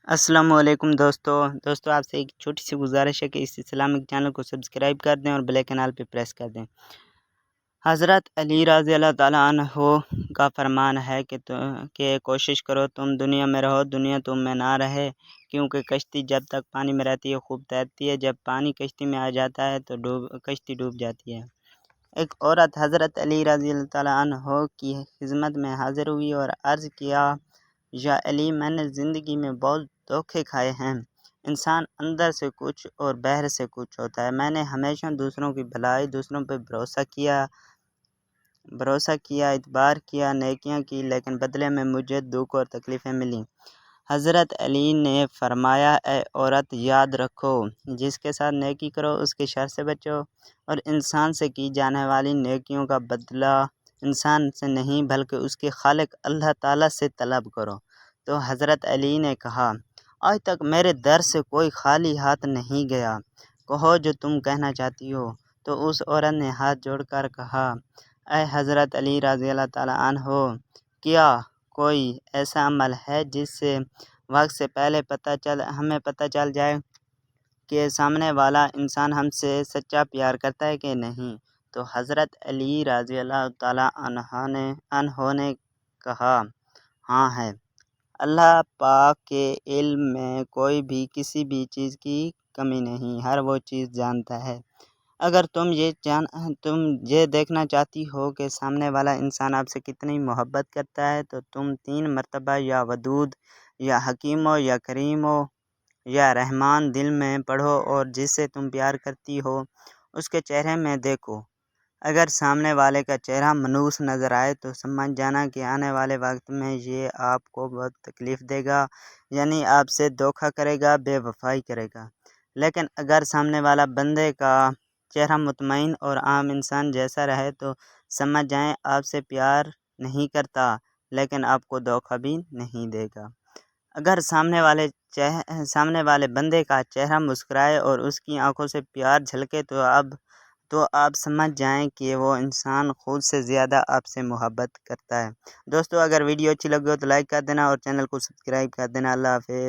السلام علیکم دوستو آپ سے ایک چھوٹی سی گزارش ہے کہ اس اسلامک چینل کو سبسکرائب کر دیں اور بیل آئیکن پہ پریس کر دیں۔ حضرت علی رضی اللہ تعالیٰ عنہ کا فرمان ہے کہ کوشش کرو تم دنیا میں رہو، دنیا تم میں نہ رہے، کیونکہ کشتی جب تک پانی میں رہتی ہے خوب تیرتی ہے، جب پانی کشتی میں آ جاتا ہے تو کشتی ڈوب جاتی ہے۔ ایک عورت حضرت علی رضی اللہ تعالیٰ عنہ کی خدمت میں حاضر ہوئی اور عرض کیا، یا علی، میں نے زندگی میں بہت دھوکے کھائے ہیں۔ انسان اندر سے کچھ اور باہر سے کچھ ہوتا ہے۔ میں نے ہمیشہ دوسروں کی بھلائی، دوسروں پہ بھروسہ کیا، اعتبار کیا، نیکیاں کی، لیکن بدلے میں مجھے دکھ اور تکلیفیں ملیں۔ حضرت علی نے فرمایا، اے عورت، یاد رکھو، جس کے ساتھ نیکی کرو اس کے شر سے بچو، اور انسان سے کی جانے والی نیکیوں کا بدلہ انسان سے نہیں بلکہ اس کے خالق اللہ تعالیٰ سے طلب کرو۔ تو حضرت علی نے کہا، آج تک میرے در سے کوئی خالی ہاتھ نہیں گیا، کہو جو تم کہنا چاہتی ہو۔ تو اس عورت نے ہاتھ جوڑ کر کہا، اے حضرت علی رضی اللہ تعالیٰ عنہ، کیا کوئی ایسا عمل ہے جس سے وقت سے پہلے ہمیں پتہ چل جائے کہ سامنے والا انسان ہم سے سچا پیار کرتا ہے کہ نہیں؟ تو حضرت علی رضی اللہ تعالیٰ عنہ نے کہا، ہاں ہے۔ اللہ پاک کے علم میں کوئی بھی کسی بھی چیز کی کمی نہیں، ہر وہ چیز جانتا ہے۔ اگر تم یہ دیکھنا چاہتی ہو کہ سامنے والا انسان آپ سے کتنی محبت کرتا ہے تو تم 3 مرتبہ یا ودود یا حکیم ہو یا کریم ہو یا رحمان دل میں پڑھو، اور جس سے تم پیار کرتی ہو اس کے چہرے میں دیکھو۔ اگر سامنے والے کا چہرہ منحوس نظر آئے تو سمجھ جانا کہ آنے والے وقت میں یہ آپ کو بہت تکلیف دے گا، یعنی آپ سے دھوکہ کرے گا، بے وفائی کرے گا۔ لیکن اگر سامنے والا بندے کا چہرہ مطمئن اور عام انسان جیسا رہے تو سمجھ جائیں آپ سے پیار نہیں کرتا، لیکن آپ کو دھوکہ بھی نہیں دے گا۔ اگر سامنے والے بندے کا چہرہ مسکرائے اور اس کی آنکھوں سے پیار جھلکے تو آپ سمجھ جائیں کہ وہ انسان خود سے زیادہ آپ سے محبت کرتا ہے۔ دوستو، اگر ویڈیو اچھی لگی ہو تو لائک کر دینا اور چینل کو سبسکرائب کر دینا۔ اللہ حافظ۔